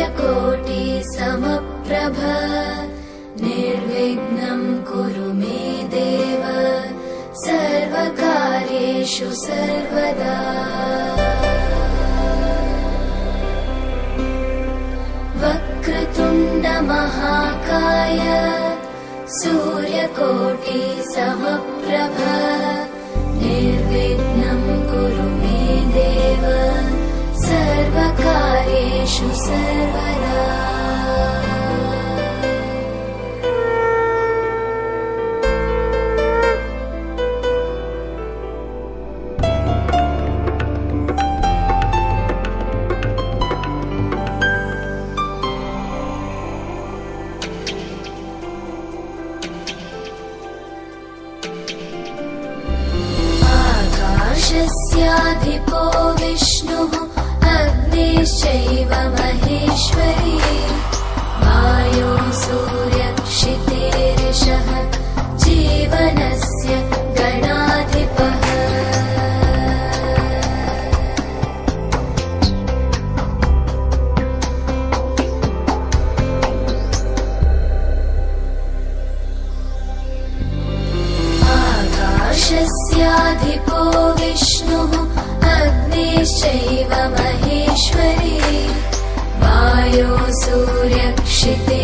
सूर्यकोटि समप्रभ निर्विघ्नं कुरु मे देव सर्वकार्येषु सर्वदा। वक्रतुण्ड महाकाय सूर्यकोटि समप्रभ निर्विघ्नं कुरु मे देव सर्वकार्येषु सर्वदा। आकाशस्याधिपो विष्णुः अग्निश्चैव महेश्वरी वायो सूर्यक्षितेरिषः जीवनस्य गणाधिपः। आकाशस्याधिपो विष्णुः अग्निश्चैव महेश्वरी वायो सूर्यक्षितेरिषः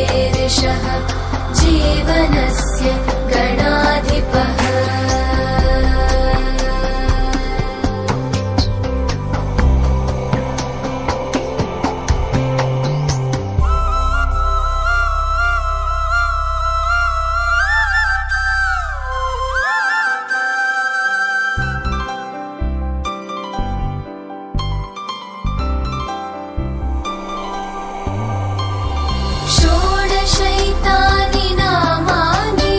जीवनस्य गणाधिपः। षोडशैतानि नामानि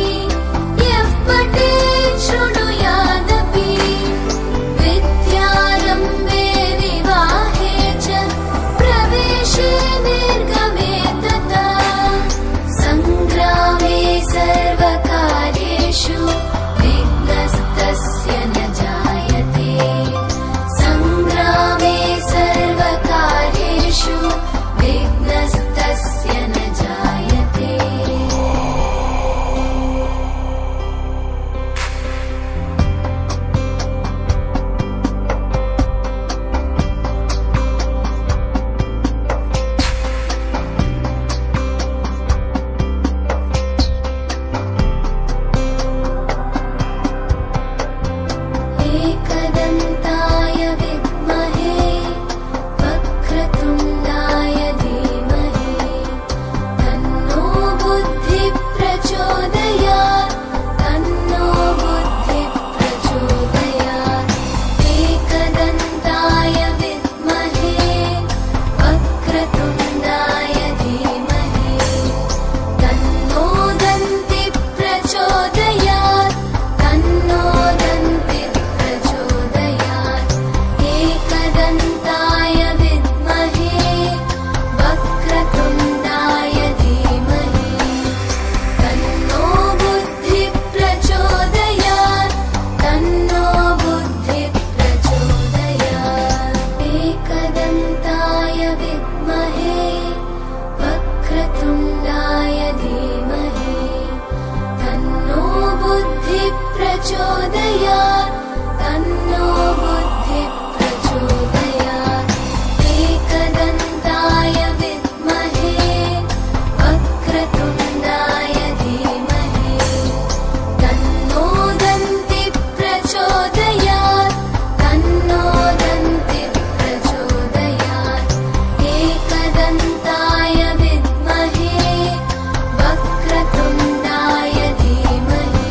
यः पठेत् शृणुयादपि विद्यारम्भे विवाहे च प्रवेशे निर्गमे तथा सङ्ग्रामे सर्वकार्येषु विघ्नस्तस्य न जायते। सङ्ग्रामे सर्वकार्येषु विघ्नस्तस्य न जायते। एकदन्ताय विद्महे वक्रतुण्डाय धीमहि तन्नो बुद्धिः प्रचोदयात् तन्नो बुद्धिः प्रचोदयात्। एकदन्ताय विद्महे वक्रतुण्डाय धीमहि तन्नो दन्तिः प्रचोदयात् तन्नो दन्तिः प्रचोदयात्। एकदन्ताय विद्महे वक्रतुण्डाय धीमहि तन्नो बुद्धिः प्रचोदयात् तन्नो बुद्धिः प्रचोदयात्। एकदन्ताय विद्महे वक्रतुण्डाय धीमहि तन्नो बुद्धिः प्रचोदयात् तन्नो बुद्धिः प्रचोदयात्। एकदन्ताय विद्महे वक्रतुण्डाय धीमहि तन्नो दन्तिः प्रचोदयात् तन्नो दन्तिः प्रचोदयात्। एकदन्ताय विद्महे वक्रतुण्डाय धीमहि।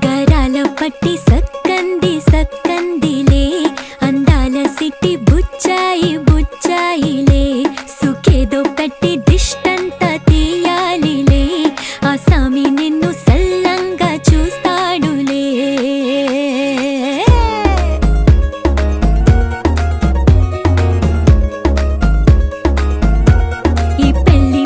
గరాల పట్టి సక్కంది సక్కందిలే అందాల సిట్టి బుచ్చాయి బుచ్చాయిలే సుఖేదో పెట్టి దిష్టంతా తీయాలిలే ఆ సామి నిన్ను సల్లంగా చూస్తాడులే. ఈ పెళ్లి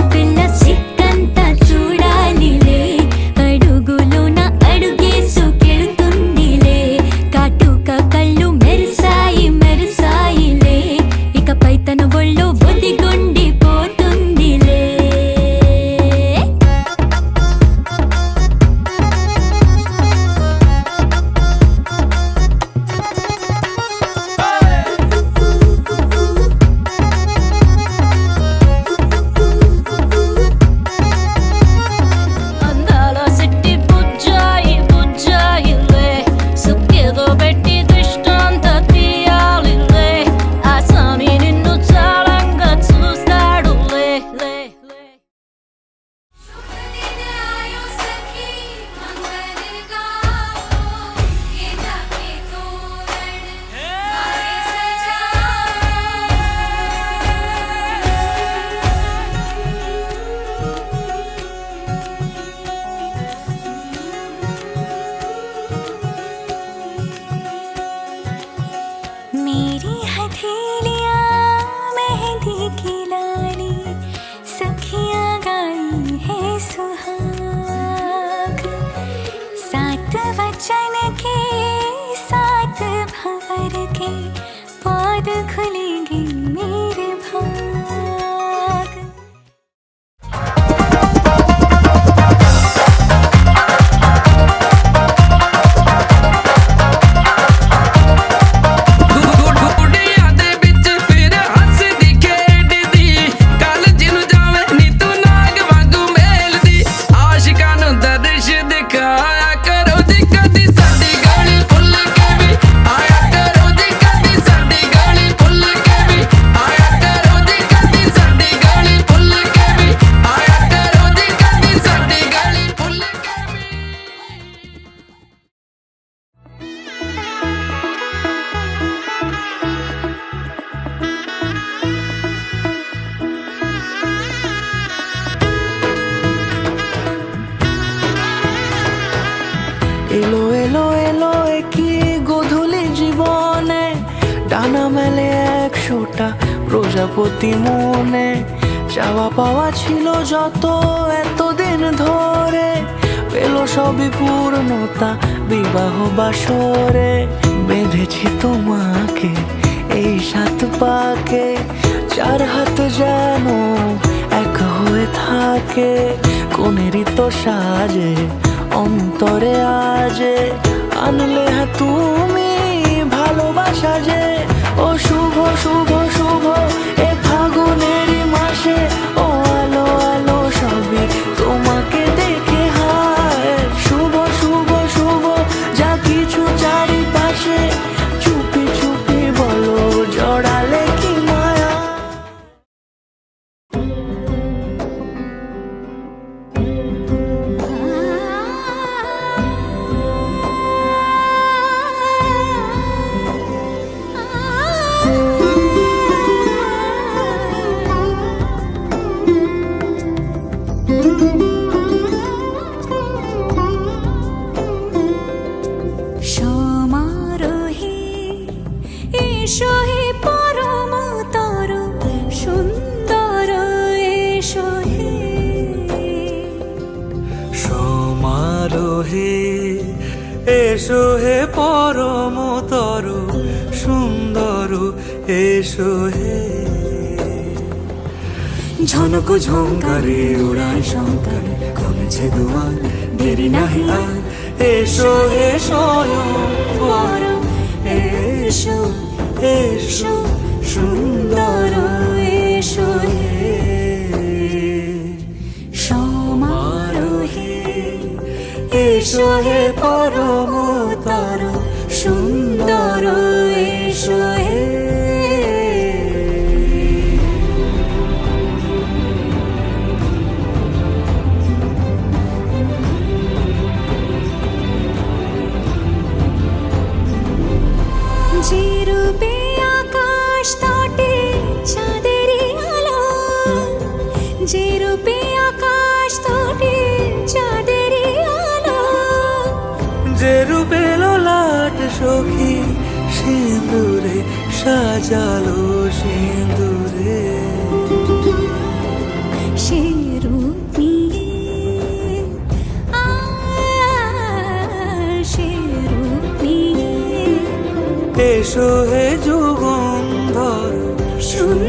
खुलेंगे मेरे भाग। এলো এলো এলো কি গোধূলি জীবনে, ডানা মেলে 100টা প্রজাপতি মনে। চাওয়া পাওয়া ছিল যত এতদিন ধরে, পেল সবই পূর্ণতা বিবাহ বাসরে। বেঁধেছি তোমাকে এই 7 পাকে, 4 হাত যেন এক হয়ে থাকে। কোনেরই তো সাজে অন্তরে আজে, আনলে তুমি ভালোবাসা যে। ও শুভ শুভ শুভ এ ফাগুনেরই মাসে, ও আলো আলো সবই তোমাকে দেখে হায়। শুভ শুভ শুভ যা কিছু চারিপাশে, চুপি চুপি বলো জড়ালে কি মায়া। সমারোহে এসো হে পরমতর সুন্দর, এসো হে। সমারোহে এসো হে পরমতর সুন্দর, এসো হে। ঝনক ঝঙ্কারে উড়ায় শঙ্কর, খুলেছে দুয়ার দেরি নাহি আর। এসো হে স্বয়ং বর, এসো এসো সুন্দর, এসো হে। সমারোহে এসো হে পরমতর সুন্দর, এসো হে। যে রূপে আকাশ তটে চাঁদেরই আলো, যে রূপে আকাশ তটে চাঁদেরই আলো। যে রূপে ললাট সখী সিঁদুরে সাজালো সিঁদুরে। সে রূপ নিয়ে সে রূপ নিয়ে এসো হে যুগন্ধর সুন্দর,